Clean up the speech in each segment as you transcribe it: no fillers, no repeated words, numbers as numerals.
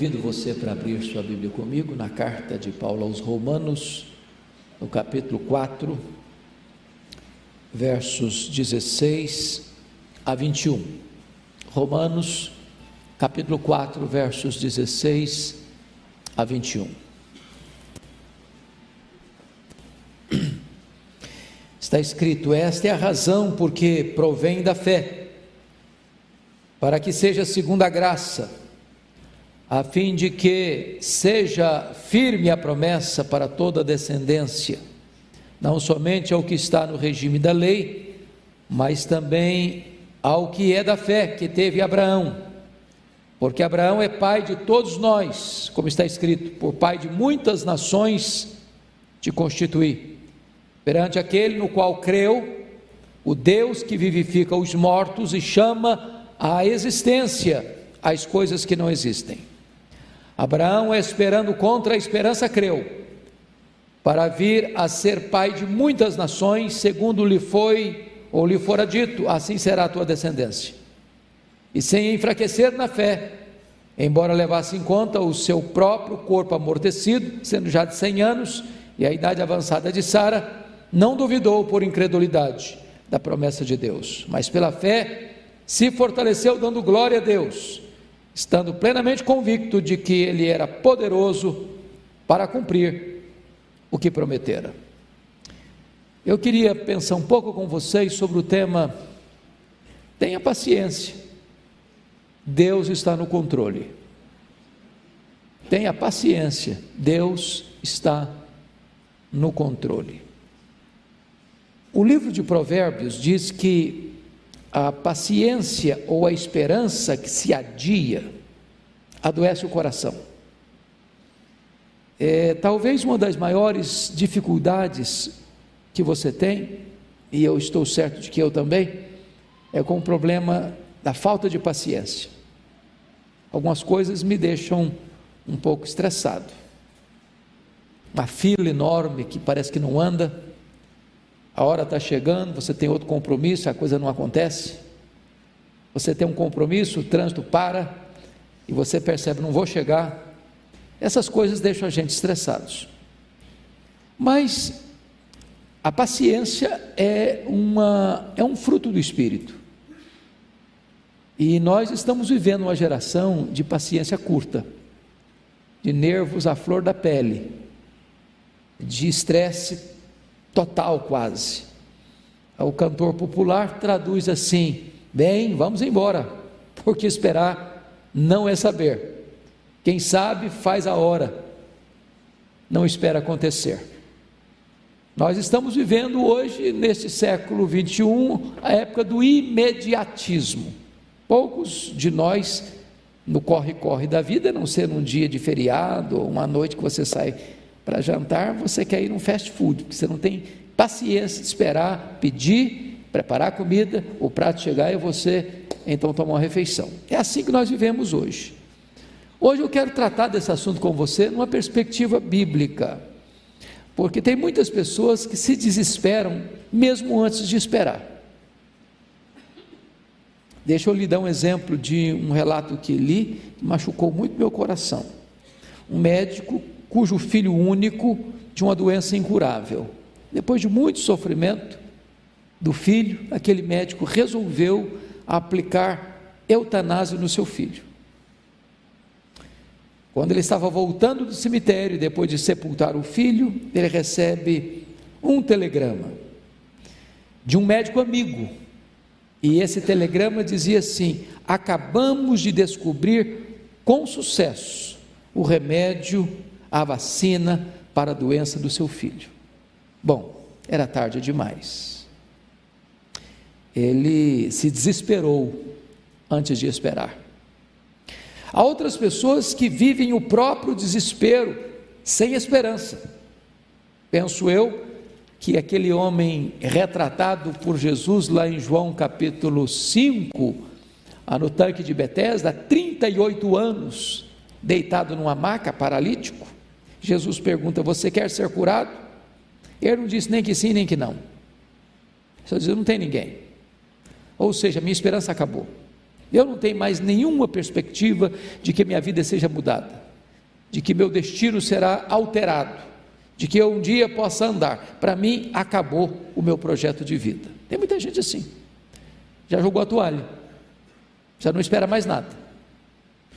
Convido você para abrir sua Bíblia comigo na carta de Paulo aos Romanos, no capítulo 4, versos 16 a 21. Romanos, capítulo 4, versos 16 a 21. Está escrito: esta é a razão porque provém da fé, para que seja segundo a graça, a fim de que seja firme a promessa para toda a descendência, não somente ao que está no regime da lei, mas também ao que é da fé que teve Abraão, porque Abraão é pai de todos nós, como está escrito: por pai de muitas nações te constituí, perante aquele no qual creu, o Deus que vivifica os mortos e chama à existência as coisas que não existem. Abraão, esperando contra a esperança, creu, para vir a ser pai de muitas nações, segundo lhe foi ou lhe fora dito: assim será a tua descendência. E sem enfraquecer na fé, embora levasse em conta o seu próprio corpo amortecido, sendo já de 100 anos, e a idade avançada de Sara, não duvidou por incredulidade da promessa de Deus, mas pela fé se fortaleceu, dando glória a Deus, estando plenamente convicto de que Ele era poderoso para cumprir o que prometera. Eu queria pensar um pouco com vocês sobre o tema: tenha paciência, Deus está no controle. Tenha paciência, Deus está no controle. O livro de Provérbios diz que a paciência ou a esperança que se adia adoece o coração. Talvez uma das maiores dificuldades que você tem, e eu estou certo de que eu também, é com o problema da falta de paciência. Algumas coisas me deixam um pouco estressado. Uma fila enorme que parece que não anda, a hora está chegando, você tem outro compromisso, a coisa não acontece. Você tem um compromisso, o trânsito para, e você percebe: não vou chegar. Essas coisas deixam a gente estressados. Mas a paciência é um fruto do Espírito. E nós estamos vivendo uma geração de paciência curta, de nervos à flor da pele, de estresse total quase. O cantor popular traduz assim: bem, vamos embora, porque esperar não é saber. Quem sabe faz a hora, não espera acontecer. Nós estamos vivendo hoje, neste século 21, a época do imediatismo. Poucos de nós, no corre-corre da vida, a não ser num dia de feriado, ou uma noite que você sai para jantar, você quer ir num fast food, porque você não tem paciência de esperar, pedir, preparar a comida, o prato chegar e você então tomar uma refeição. É assim que nós vivemos hoje. Hoje eu quero tratar desse assunto com você numa perspectiva bíblica, porque tem muitas pessoas que se desesperam mesmo antes de esperar. Deixa eu lhe dar um exemplo de um relato que li, que machucou muito meu coração. Um médico cujo filho único tinha uma doença incurável. Depois de muito sofrimento do filho, aquele médico resolveu aplicar eutanásia no seu filho. Quando ele estava voltando do cemitério, depois de sepultar o filho, ele recebe um telegrama de um médico amigo, e esse telegrama dizia assim: acabamos de descobrir com sucesso o remédio, a vacina para a doença do seu filho. Bom, era tarde demais. Ele se desesperou antes de esperar. Há outras pessoas que vivem o próprio desespero, sem esperança. Penso eu que aquele homem retratado por Jesus lá em João capítulo 5, no tanque de Betesda, há 38 anos, deitado numa maca, paralítico. Jesus pergunta: você quer ser curado? Ele não disse nem que sim, nem que não. Só dizia: não tem ninguém. Ou seja, minha esperança acabou. Eu não tenho mais nenhuma perspectiva de que minha vida seja mudada, de que meu destino será alterado, de que eu um dia possa andar. Para mim, acabou o meu projeto de vida. Tem muita gente assim, já jogou a toalha, já não espera mais nada,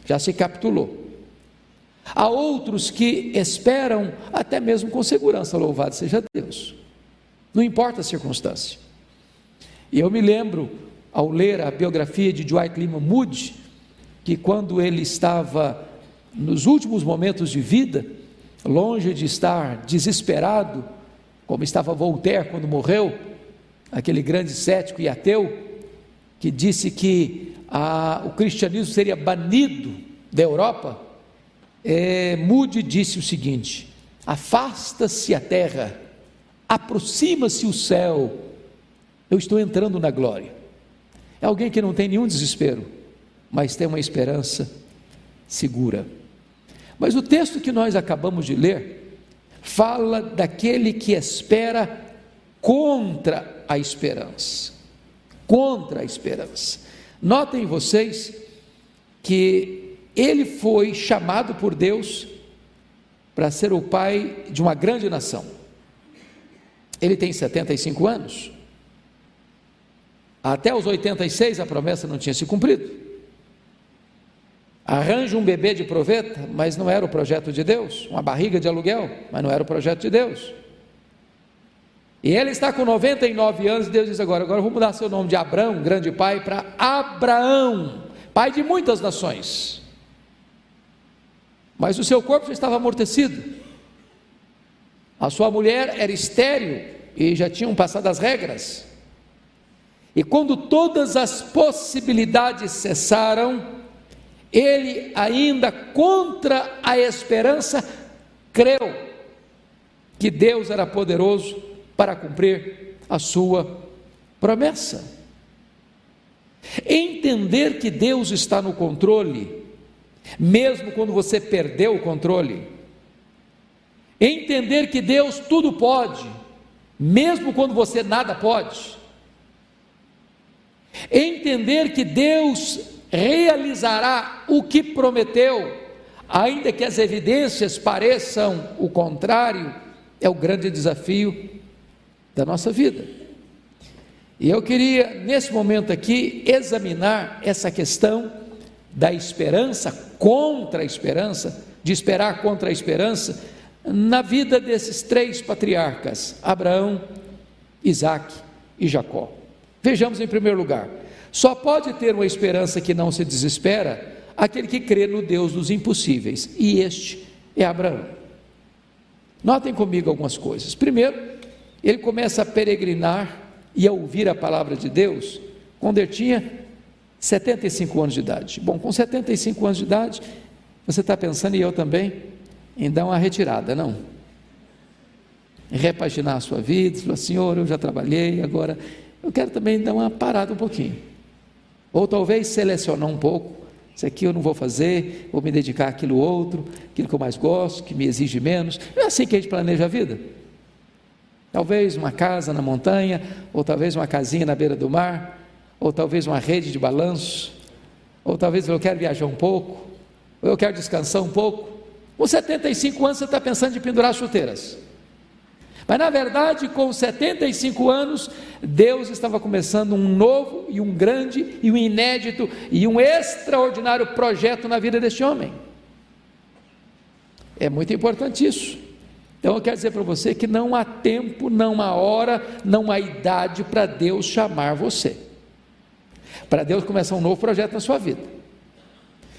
já se capitulou. Há outros que esperam até mesmo com segurança, louvado seja Deus, não importa a circunstância. E eu me lembro, ao ler a biografia de Dwight Lyman Moody, que quando ele estava nos últimos momentos de vida, longe de estar desesperado, como estava Voltaire quando morreu, aquele grande cético e ateu, que disse que o cristianismo seria banido da Europa, Moody disse o seguinte: afasta-se a terra, aproxima-se o céu, eu estou entrando na glória. É alguém que não tem nenhum desespero, mas tem uma esperança segura. Mas o texto que nós acabamos de ler fala daquele que espera contra a esperança. Contra a esperança. Notem vocês que ele foi chamado por Deus para ser o pai de uma grande nação. Ele tem 75 anos. Até os 86 a promessa não tinha se cumprido. Arranja um bebê de proveta, mas não era o projeto de Deus. Uma barriga de aluguel, mas não era o projeto de Deus. E ele está com 99 anos, e Deus diz agora vou mudar seu nome de Abrão, grande pai, para Abraão, pai de muitas nações. Mas o seu corpo já estava amortecido. A sua mulher era estéril e já tinham passado as regras. E quando todas as possibilidades cessaram, ele ainda contra a esperança creu que Deus era poderoso para cumprir a sua promessa. Entender que Deus está no controle, mesmo quando você perdeu o controle. Entender que Deus tudo pode, mesmo quando você nada pode. Entender que Deus realizará o que prometeu, ainda que as evidências pareçam o contrário, é o grande desafio da nossa vida. E eu queria, nesse momento aqui, examinar essa questão da esperança contra a esperança, de esperar contra a esperança, na vida desses três patriarcas, Abraão, Isaque e Jacó. Vejamos em primeiro lugar, só pode ter uma esperança que não se desespera aquele que crê no Deus dos impossíveis, e este é Abraão. Notem comigo algumas coisas. Primeiro, ele começa a peregrinar e a ouvir a palavra de Deus quando ele tinha 75 anos de idade. Bom, com 75 anos de idade, você está pensando, e eu também, em dar uma retirada, não? Em repaginar a sua vida, falar: Senhor, eu já trabalhei, agora eu quero também dar uma parada um pouquinho. Ou talvez selecionar um pouco: isso aqui eu não vou fazer, vou me dedicar àquilo outro, aquilo que eu mais gosto, que me exige menos. Não é assim que a gente planeja a vida? Talvez uma casa na montanha, ou talvez uma casinha na beira do mar, ou talvez uma rede de balanço, ou talvez eu quero viajar um pouco, ou eu quero descansar um pouco. Com 75 anos você está pensando em pendurar chuteiras, mas na verdade com 75 anos Deus estava começando um novo e um grande e um inédito e um extraordinário projeto na vida deste homem. É muito importante isso. Então eu quero dizer para você que não há tempo, não há hora, não há idade para Deus chamar você, para Deus começar um novo projeto na sua vida.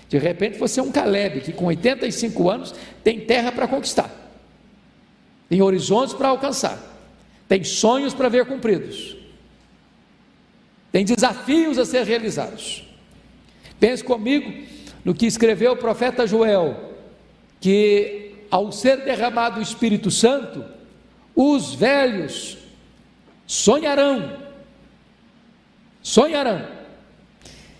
De repente você é um Caleb que com 85 anos tem terra para conquistar, tem horizontes para alcançar, tem sonhos para ver cumpridos, tem desafios a ser realizados. Pense comigo no que escreveu o profeta Joel, que ao ser derramado o Espírito Santo, os velhos sonharão.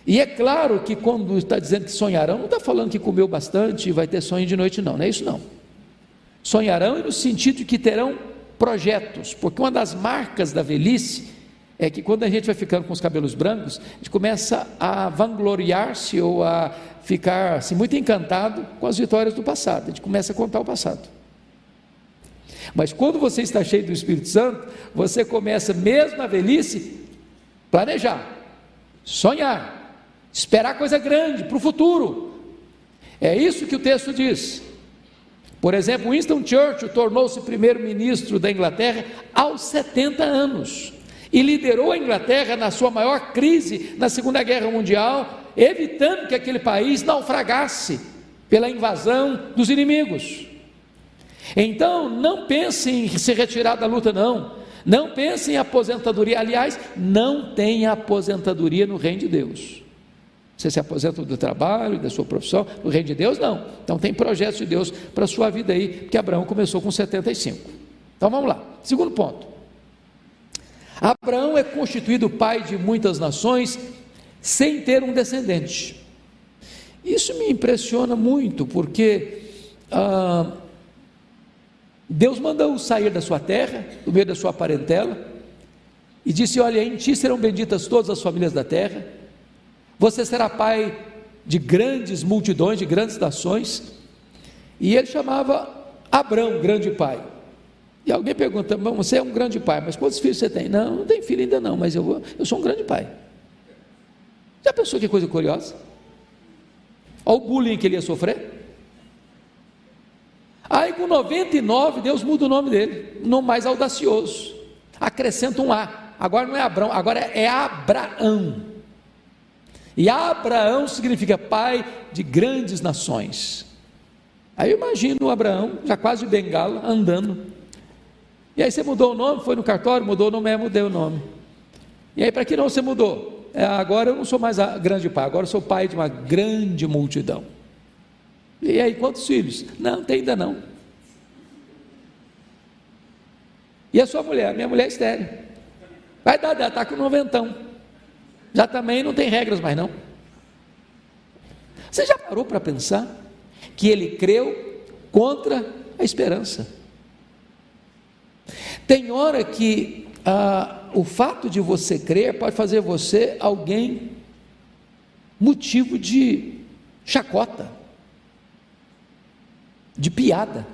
E é claro que quando está dizendo que sonharão, não está falando que comeu bastante e vai ter sonho de noite, não é isso não. Sonharão no sentido de que terão projetos, porque uma das marcas da velhice é que quando a gente vai ficando com os cabelos brancos, a gente começa a vangloriar-se ou a ficar assim, muito encantado com as vitórias do passado, a gente começa a contar o passado. Mas quando você está cheio do Espírito Santo, você começa, mesmo na velhice, planejar, sonhar, esperar coisa grande para o futuro. É isso que o texto diz. Por exemplo, Winston Churchill tornou-se primeiro-ministro da Inglaterra aos 70 anos e liderou a Inglaterra na sua maior crise na Segunda Guerra Mundial, evitando que aquele país naufragasse pela invasão dos inimigos. Então, não pense em se retirar da luta, não pense em aposentadoria. Aliás, não tem aposentadoria no reino de Deus. Você se aposenta do trabalho, da sua profissão, no reino de Deus não. Então tem projetos de Deus para a sua vida aí, porque Abraão começou com 75. Então vamos lá, segundo ponto. Abraão é constituído pai de muitas nações sem ter um descendente. Isso me impressiona muito, porque Deus mandou sair da sua terra, do meio da sua parentela, e disse: olha, em ti serão benditas todas as famílias da terra, você será pai de grandes multidões, de grandes nações. E ele chamava Abrão, grande pai. E alguém pergunta: você é um grande pai, mas quantos filhos você tem? Não tenho filho ainda não, mas eu sou um grande pai. Já pensou que coisa curiosa? Olha o bullying que ele ia sofrer. Aí com 99 Deus muda o nome dele, nome mais audacioso, acrescenta um A, agora não é Abrão, agora é Abraão. E Abraão significa pai de grandes nações. Aí eu imagino o Abraão, já quase de bengala, andando. E aí você mudou o nome, foi no cartório, mudou o nome, mudei o nome. E aí para que não você mudou? Agora eu não sou mais grande pai, agora eu sou pai de uma grande multidão. E aí quantos filhos? Não, tem ainda não. E a sua mulher? Minha mulher é estéril. Vai dar, ela está com 90. Já também não tem regras mais não. Você já parou para pensar que ele creu contra a esperança? Tem hora que o fato de você crer pode fazer você alguém motivo de chacota, de piada.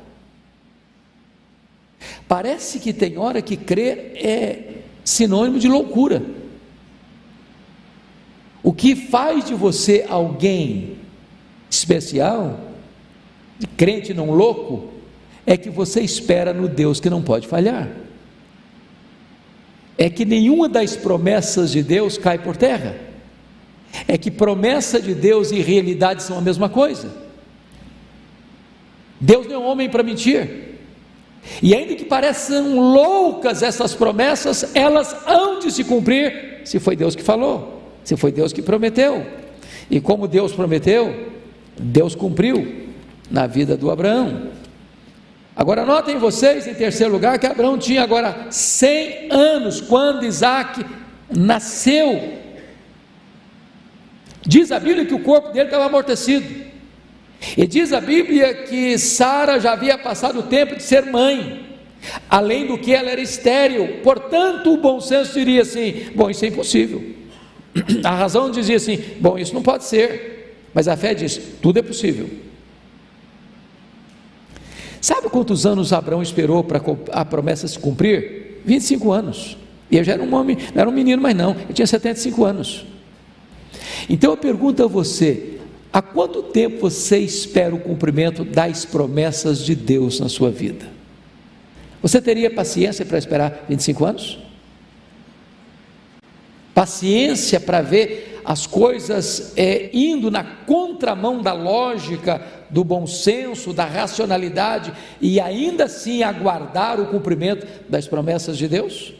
Parece que tem hora que crer é sinônimo de loucura. O que faz de você alguém especial, de crente não louco, é que você espera no Deus que não pode falhar. É que nenhuma das promessas de Deus cai por terra. É que promessa de Deus e realidade são a mesma coisa. Deus não é um homem para mentir. E ainda que pareçam loucas essas promessas, elas hão de se cumprir, se foi Deus que falou, se foi Deus que prometeu. E como Deus prometeu, Deus cumpriu na vida do Abraão. Agora notem vocês, em terceiro lugar, que Abraão tinha agora 100 anos quando Isaac nasceu. Diz a Bíblia que o corpo dele estava amortecido, e diz a Bíblia que Sara já havia passado o tempo de ser mãe, além do que ela era estéril. Portanto o bom senso diria assim: bom, isso é impossível. A razão dizia assim: bom, isso não pode ser. Mas a fé diz: tudo é possível. Sabe quantos anos Abraão esperou para a promessa se cumprir? 25 anos. E ele já era um homem, não era um menino mais não, ele tinha 75 anos. Então eu pergunto a você: há quanto tempo você espera o cumprimento das promessas de Deus na sua vida? Você teria paciência para esperar 25 anos? Paciência para ver as coisas indo na contramão da lógica, do bom senso, da racionalidade, e ainda assim aguardar o cumprimento das promessas de Deus?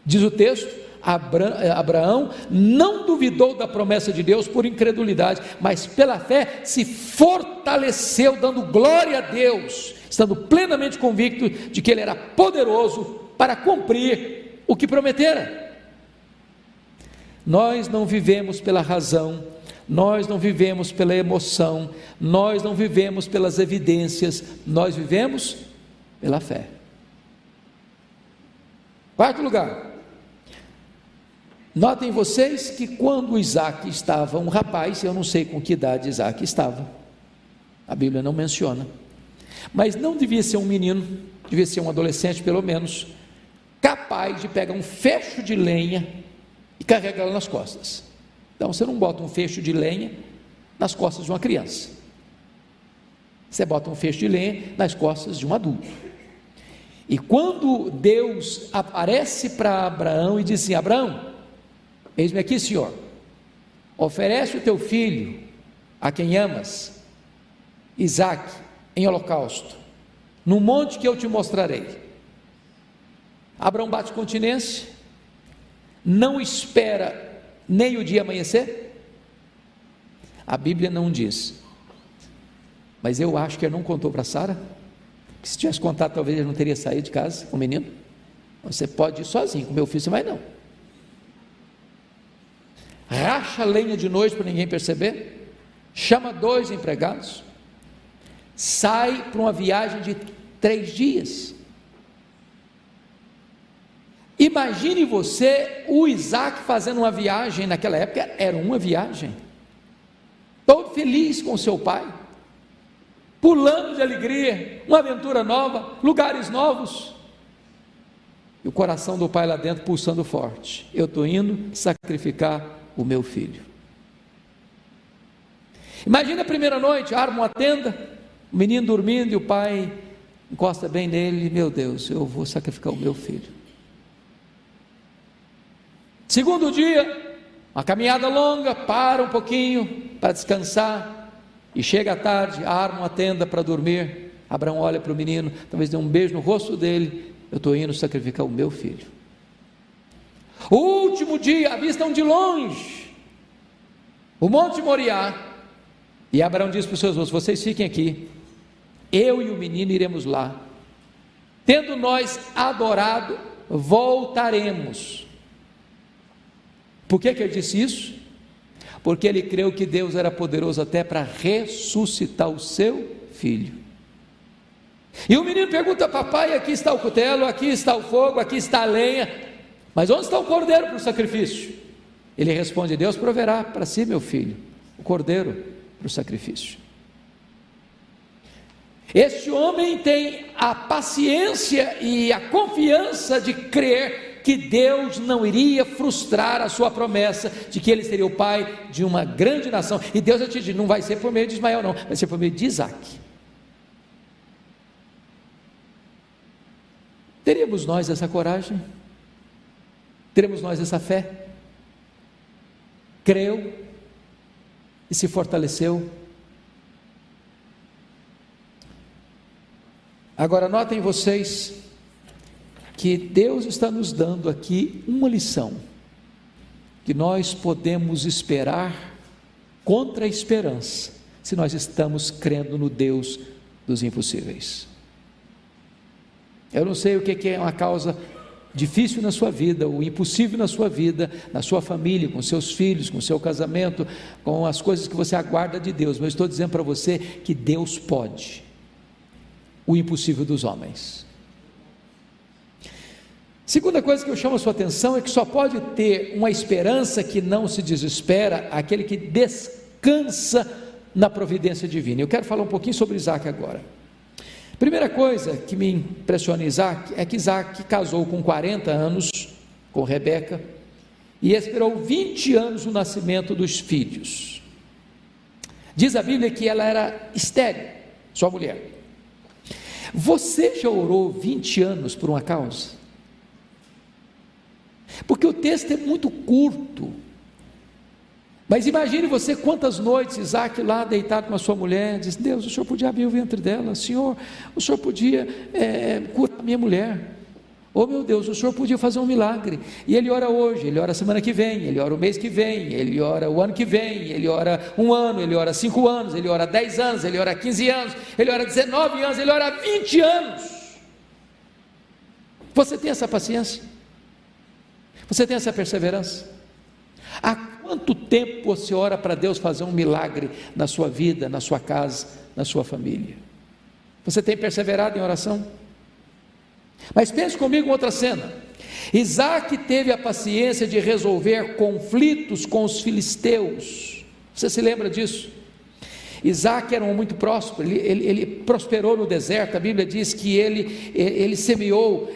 Diz o texto: Abraão não duvidou da promessa de Deus por incredulidade, mas pela fé se fortaleceu, dando glória a Deus, estando plenamente convicto de que Ele era poderoso para cumprir o que prometera. Nós não vivemos pela razão, nós não vivemos pela emoção, nós não vivemos pelas evidências, nós vivemos pela fé. Quarto lugar, Notem vocês que quando Isaac estava um rapaz, eu não sei com que idade Isaac estava, a Bíblia não menciona, mas não devia ser um menino, devia ser um adolescente pelo menos, capaz de pegar um fecho de lenha e carregá-lo nas costas. Então você não bota um fecho de lenha nas costas de uma criança, você bota um fecho de lenha nas costas de um adulto. E quando Deus aparece para Abraão e diz assim: Abraão, eis-me aqui, Senhor, oferece o teu filho, a quem amas, Isaque, em holocausto, no monte que eu te mostrarei. Abraão bate continência, não espera nem o dia amanhecer. A Bíblia não diz, mas eu acho que ele não contou para Sara, que se tivesse contado talvez ele não teria saído de casa com o menino. Você pode ir sozinho, com meu filho você vai não. Racha a lenha de noite para ninguém perceber, chama 2 empregados, sai para uma viagem de 3 dias. Imagine você, o Isaac fazendo uma viagem, naquela época era uma viagem, todo feliz com seu pai, pulando de alegria, uma aventura nova, lugares novos, e o coração do pai lá dentro pulsando forte: eu estou indo sacrificar o meu filho. Imagina a primeira noite, arma uma tenda, o menino dormindo e o pai encosta bem nele: meu Deus, eu vou sacrificar o meu filho. Segundo dia, uma caminhada longa, para um pouquinho para descansar, e chega à tarde, arma uma tenda para dormir. Abraão olha para o menino, talvez dê um beijo no rosto dele: eu estou indo sacrificar o meu filho. O último dia, avistam de longe o Monte Moriá, e Abraão diz para os seus moços: vocês fiquem aqui, eu e o menino iremos lá, tendo nós adorado, voltaremos. Por que ele disse isso? Porque ele creu que Deus era poderoso até para ressuscitar o seu filho. E o menino pergunta: papai, aqui está o cutelo, aqui está o fogo, aqui está a lenha, mas onde está o cordeiro para o sacrifício? Ele responde: Deus proverá para si, meu filho, o cordeiro para o sacrifício. Este homem tem a paciência e a confiança de crer que Deus não iria frustrar a sua promessa de que ele seria o pai de uma grande nação. E Deus, eu te digo, não vai ser por meio de Ismael não, vai ser por meio de Isaque. Teremos nós essa coragem? Teremos nós essa fé? Creu e se fortaleceu? Agora notem vocês que Deus está nos dando aqui uma lição, que nós podemos esperar contra a esperança, se nós estamos crendo no Deus dos impossíveis. Eu não sei o que é uma causa difícil na sua vida, o impossível na sua vida, na sua família, com seus filhos, com seu casamento, com as coisas que você aguarda de Deus, mas eu estou dizendo para você que Deus pode o impossível dos homens. Segunda coisa que eu chamo a sua atenção é que só pode ter uma esperança que não se desespera aquele que descansa na providência divina. Eu quero falar um pouquinho sobre Isaac agora. Primeira coisa que me impressiona em Isaac é que Isaac casou com 40 anos com Rebeca e esperou 20 anos o nascimento dos filhos. Diz a Bíblia que ela era estéril, sua mulher. Você já orou 20 anos por uma causa? Porque o texto é muito curto, mas imagine você quantas noites Isaac lá deitado com a sua mulher, diz: Deus, o Senhor podia abrir o ventre dela, Senhor, o Senhor podia curar a minha mulher, oh meu Deus, o Senhor podia fazer um milagre. E ele ora hoje, ele ora semana que vem, ele ora o mês que vem, ele ora o ano que vem, ele ora um ano, ele ora 5 anos, ele ora 10 anos, ele ora 15 anos, ele ora 19 anos, ele ora 20 anos. Você tem essa paciência? Você tem essa perseverança? Há quanto tempo você ora para Deus fazer um milagre na sua vida, na sua casa, na sua família? Você tem perseverado em oração? Mas pense comigo em outra cena. Isaac teve a paciência de resolver conflitos com os filisteus. Você se lembra disso? Isaac era um homem muito próspero, ele prosperou no deserto. A Bíblia diz que ele semeou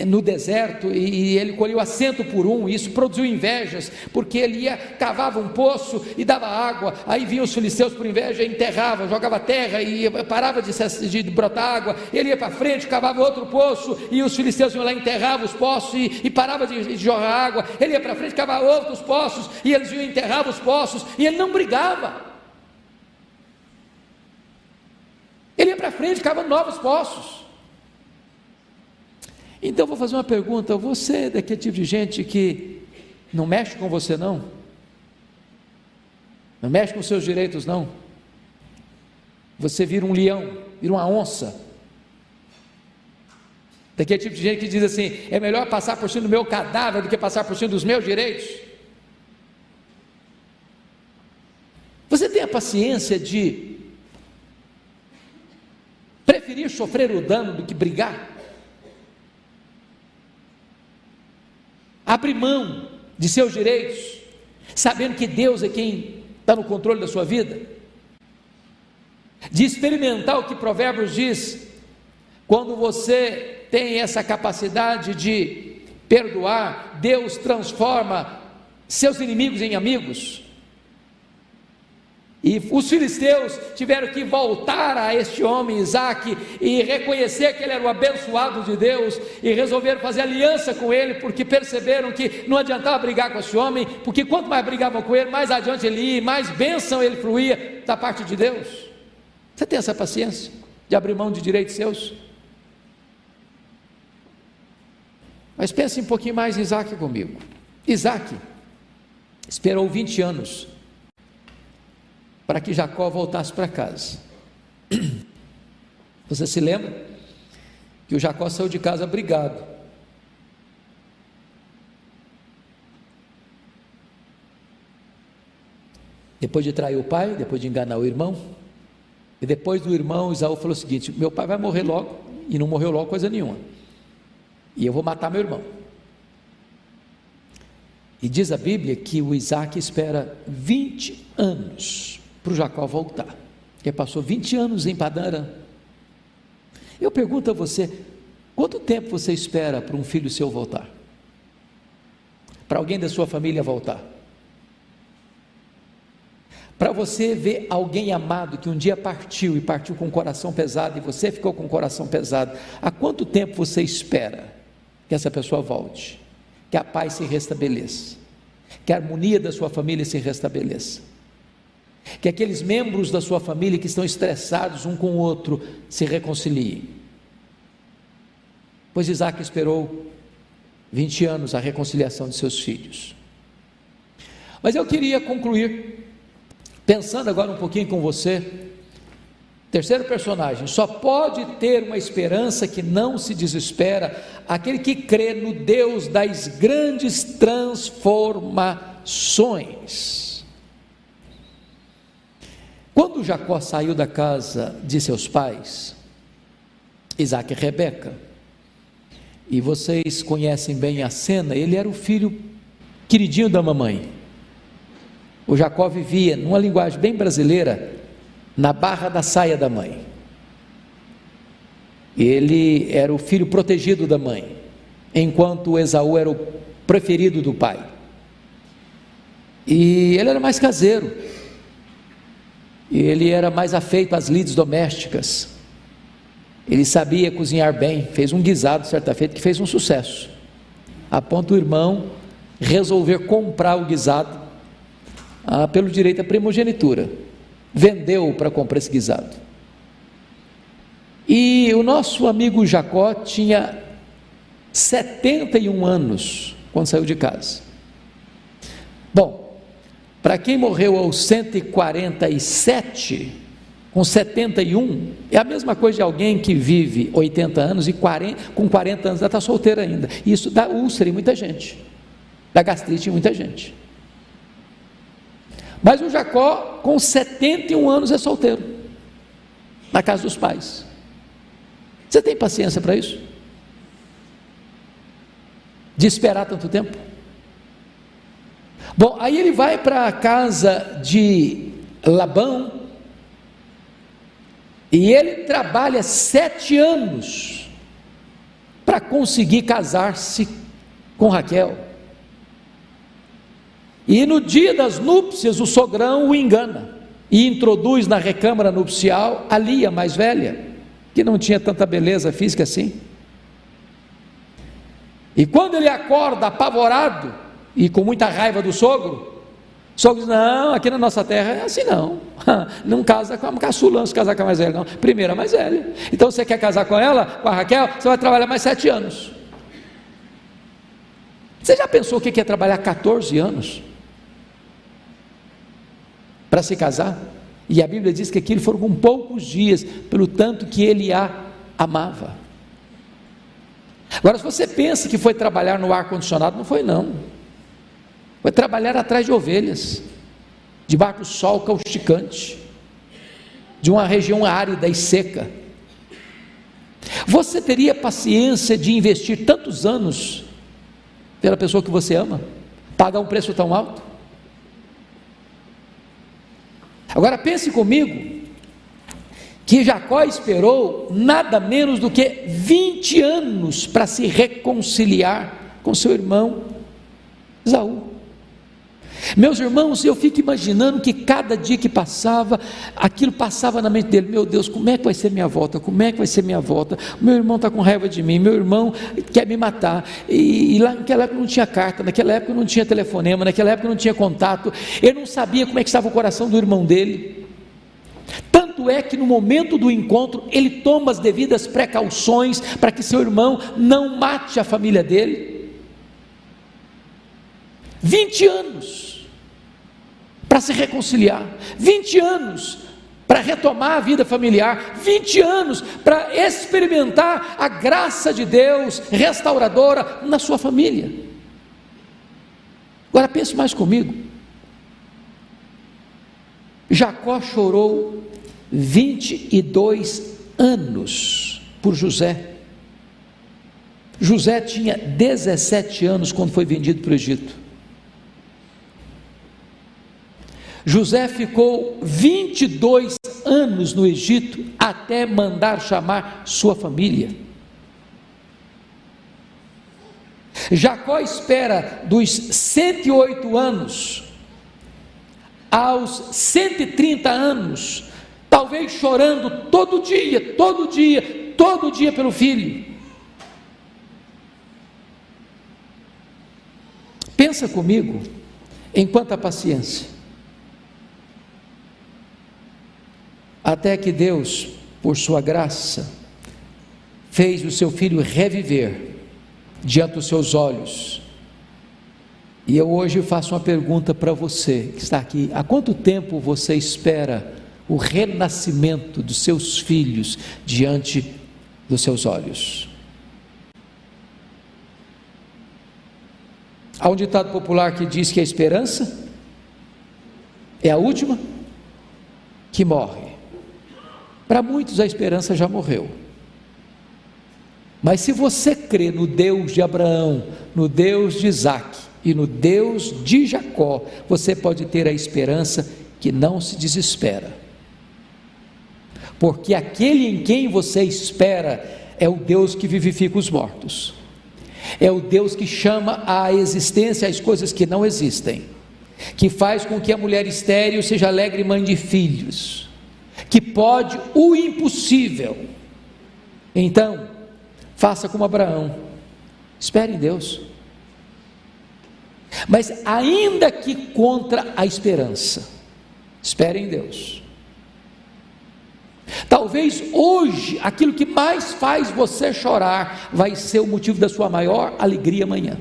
no deserto e ele colheu a 100 por um. E isso produziu invejas, porque ele cavava um poço e dava água, aí vinham os filisteus por inveja, enterrava, jogava terra e parava de brotar água. Ele ia para frente, cavava outro poço e os filisteus iam lá, enterravam os poços e parava de jorrar água. Ele ia para frente, cavava outros poços e eles iam enterrar os poços, e ele não brigava. Ele ia para frente, cavando novos poços. Então eu vou fazer uma pergunta: você é daquele tipo de gente que não mexe com você não? Não mexe com seus direitos não? Você vira um leão, vira uma onça? Daquele tipo de gente que diz assim: é melhor passar por cima do meu cadáver do que passar por cima dos meus direitos? Você tem a paciência de preferir sofrer o dano do que brigar? Abrir mão de seus direitos, sabendo que Deus é quem está no controle da sua vida? De experimentar o que Provérbios diz: quando você tem essa capacidade de perdoar, Deus transforma seus inimigos em amigos. E os filisteus tiveram que voltar a este homem Isaac e reconhecer que ele era o abençoado de Deus, e resolveram fazer aliança com ele, porque perceberam que não adiantava brigar com esse homem, porque quanto mais brigavam com ele, mais adiante ele ia, mais bênção ele fluía da parte de Deus. Você tem essa paciência de abrir mão de direitos seus? Mas pense um pouquinho mais em Isaac comigo. Isaac esperou 20 anos para que Jacó voltasse para casa. Você se lembra que o Jacó saiu de casa brigado. Depois de trair o pai, depois de enganar o irmão, e depois do irmão, Esaú falou o seguinte: meu pai vai morrer logo, e não morreu logo coisa nenhuma, e eu vou matar meu irmão. E diz a Bíblia que o Isaac espera 20 anos para o Jacó voltar, que passou 20 anos em Padã Arã. Eu pergunto a você: quanto tempo você espera para um filho seu voltar? Para alguém da sua família voltar? Para você ver alguém amado que um dia partiu, e partiu com o coração pesado, e você ficou com o coração pesado, há quanto tempo você espera que essa pessoa volte, que a paz se restabeleça, que a harmonia da sua família se restabeleça, que aqueles membros da sua família que estão estressados um com o outro se reconciliem? Pois Isaac esperou 20 anos a reconciliação de seus filhos. Mas eu queria concluir pensando agora um pouquinho com você. Terceiro personagem: só pode ter uma esperança que não se desespera aquele que crê no Deus das grandes transformações. Quando Jacó saiu da casa de seus pais, Isaac e Rebeca, e vocês conhecem bem a cena, ele era o filho queridinho da mamãe. O Jacó vivia, numa linguagem bem brasileira, na barra da saia da mãe. Ele era o filho protegido da mãe, enquanto Esaú era o preferido do pai. E ele era mais caseiro, e ele era mais afeito às lides domésticas. Ele sabia cozinhar bem, fez um guisado certa feita que fez um sucesso, a ponto do irmão resolver comprar o guisado pelo direito à primogenitura. Vendeu para comprar esse guisado. E o nosso amigo Jacó tinha 71 anos quando saiu de casa. Bom, para quem morreu aos 147, com 71, é a mesma coisa de alguém que vive 80 anos e com 40 anos está solteiro ainda. Isso dá úlcera em muita gente, dá gastrite em muita gente. Mas o Jacó, com 71 anos, é solteiro, na casa dos pais. Você tem paciência para isso? de esperar tanto tempo? Bom, aí ele vai para a casa de Labão, e ele trabalha 7 anos para conseguir casar-se com Raquel. E no dia das núpcias, o sogrão o engana e introduz na recâmara nupcial a Lia mais velha, que não tinha tanta beleza física assim. E quando ele acorda apavorado e com muita raiva do sogro, o sogro diz: não, aqui na nossa terra é assim não, não casa com a caçula, não se casar com a mais velha não, primeiro a mais velha. Então você quer casar com ela, com a Raquel, você vai trabalhar mais 7 anos. Você já pensou o que é trabalhar 14 anos para se casar? E a Bíblia diz que aquilo foram com poucos dias, pelo tanto que ele a amava. Agora, se você pensa que foi trabalhar no ar-condicionado, não foi não, foi trabalhar atrás de ovelhas, debaixo do sol causticante, de uma região árida e seca. Você teria paciência de investir tantos anos pela pessoa que você ama, pagar um preço tão alto? Agora pense comigo, que Jacó esperou nada menos do que 20 anos para se reconciliar com seu irmão Esaú. Meus irmãos, eu fico imaginando que cada dia que passava, aquilo passava na mente dele: meu Deus, como é que vai ser minha volta? Como é que vai ser minha volta? Meu irmão está com raiva de mim, meu irmão quer me matar, e lá naquela época não tinha carta, naquela época não tinha telefonema, naquela época não tinha contato, ele não sabia como é que estava o coração do irmão dele. Tanto é que no momento do encontro, ele toma as devidas precauções para que seu irmão não mate a família dele. 20 anos para se reconciliar, 20 anos para retomar a vida familiar, 20 anos para experimentar a graça de Deus restauradora na sua família. Agora pense mais comigo, Jacó chorou 22 anos por José. José tinha 17 anos quando foi vendido para o Egito. José ficou 22 anos no Egito até mandar chamar sua família. Jacó espera dos 108 anos aos 130 anos, talvez chorando todo dia pelo filho. Pensa comigo em quanta paciência. Até que Deus, por sua graça, fez o seu filho reviver diante dos seus olhos. E eu hoje faço uma pergunta para você que está aqui: há quanto tempo você espera o renascimento dos seus filhos diante dos seus olhos? Há um ditado popular que diz que a esperança é a última que morre. Para muitos a esperança já morreu, mas se você crê no Deus de Abraão, no Deus de Isaac e no Deus de Jacó, você pode ter a esperança que não se desespera, porque aquele em quem você espera é o Deus que vivifica os mortos, é o Deus que chama à existência as coisas que não existem, que faz com que a mulher estéril seja alegre mãe de filhos, que pode o impossível. Então, faça como Abraão, espere em Deus, mas ainda que contra a esperança, espere em Deus. Talvez hoje, aquilo que mais faz você chorar, vai ser o motivo da sua maior alegria amanhã.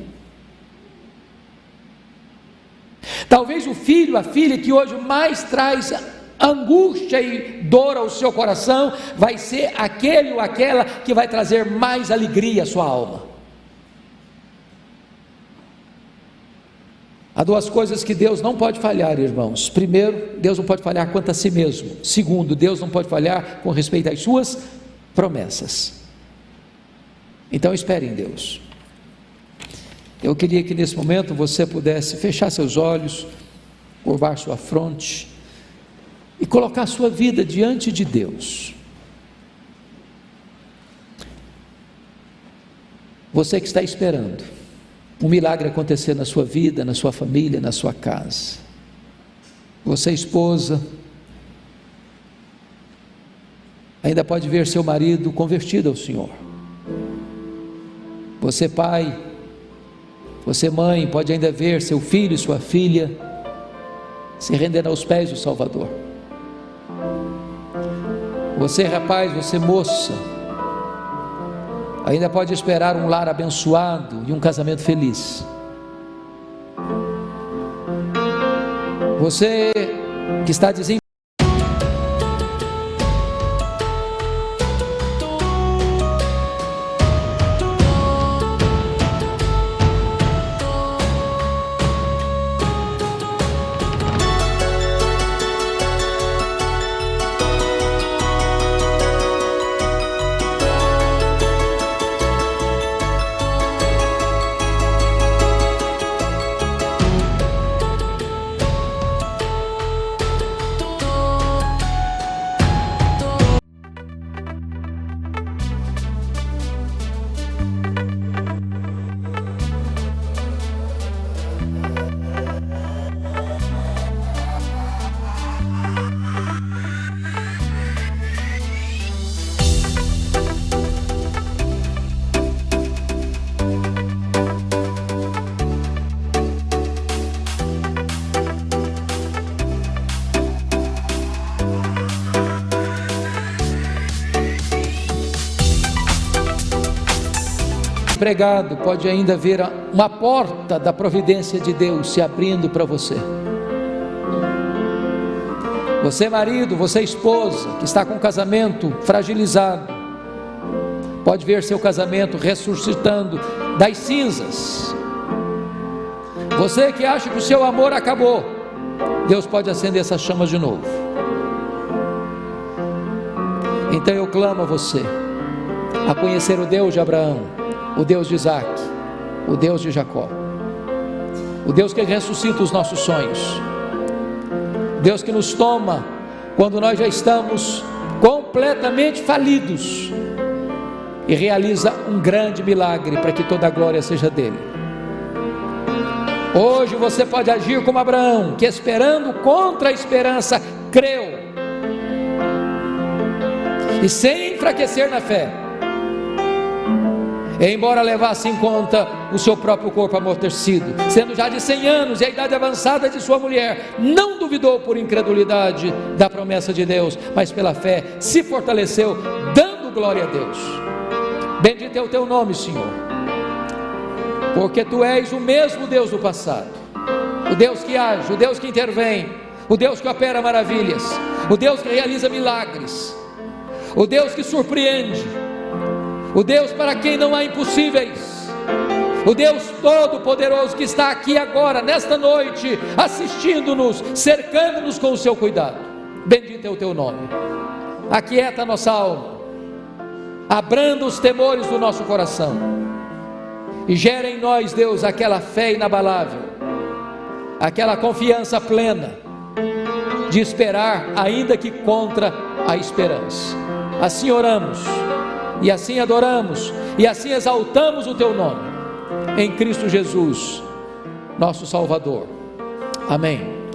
Talvez o filho, a filha que hoje mais traz angústia e dor ao seu coração, vai ser aquele ou aquela que vai trazer mais alegria à sua alma. Há duas coisas que Deus não pode falhar, irmãos. Primeiro, Deus não pode falhar quanto a si mesmo. Segundo, Deus não pode falhar com respeito às suas promessas. Então espere em Deus. Eu queria que nesse momento você pudesse fechar seus olhos, curvar sua fronte e colocar a sua vida diante de Deus. Você que está esperando um milagre acontecer na sua vida, na sua família, na sua casa. Você, esposa, ainda pode ver seu marido convertido ao Senhor. Você, pai, você, mãe, pode ainda ver seu filho e sua filha se rendendo aos pés do Salvador. Você, rapaz, você, moça, ainda pode esperar um lar abençoado e um casamento feliz. Você que está dizendo empregado, pode ainda ver uma porta da providência de Deus se abrindo para você. Você, marido, você, esposa, que está com o casamento fragilizado, pode ver seu casamento ressuscitando das cinzas. Você que acha que o seu amor acabou, Deus pode acender essas chamas de novo. Então eu clamo a você a conhecer o Deus de Abraão, o Deus de Isaac, o Deus de Jacó, o Deus que ressuscita os nossos sonhos, Deus que nos toma quando nós já estamos completamente falidos e realiza um grande milagre para que toda a glória seja dele. Hoje você pode agir como Abraão, que esperando contra a esperança, creu, e sem enfraquecer na fé, embora levasse em conta o seu próprio corpo amortecido, sendo já de 100 anos e a idade avançada de sua mulher, não duvidou por incredulidade da promessa de Deus, mas pela fé se fortaleceu, dando glória a Deus. Bendito é o teu nome, Senhor, porque tu és o mesmo Deus do passado, o Deus que age, o Deus que intervém, o Deus que opera maravilhas, o Deus que realiza milagres, o Deus que surpreende, o Deus para quem não há impossíveis, o Deus todo-poderoso que está aqui agora, nesta noite, assistindo-nos, cercando-nos com o seu cuidado. Bendito é o teu nome. Aquieta a nossa alma, abranda os temores do nosso coração e gera em nós, Deus, aquela fé inabalável, aquela confiança plena de esperar, ainda que contra a esperança. Assim oramos, e assim adoramos, e assim exaltamos o teu nome, em Cristo Jesus, nosso Salvador. Amém.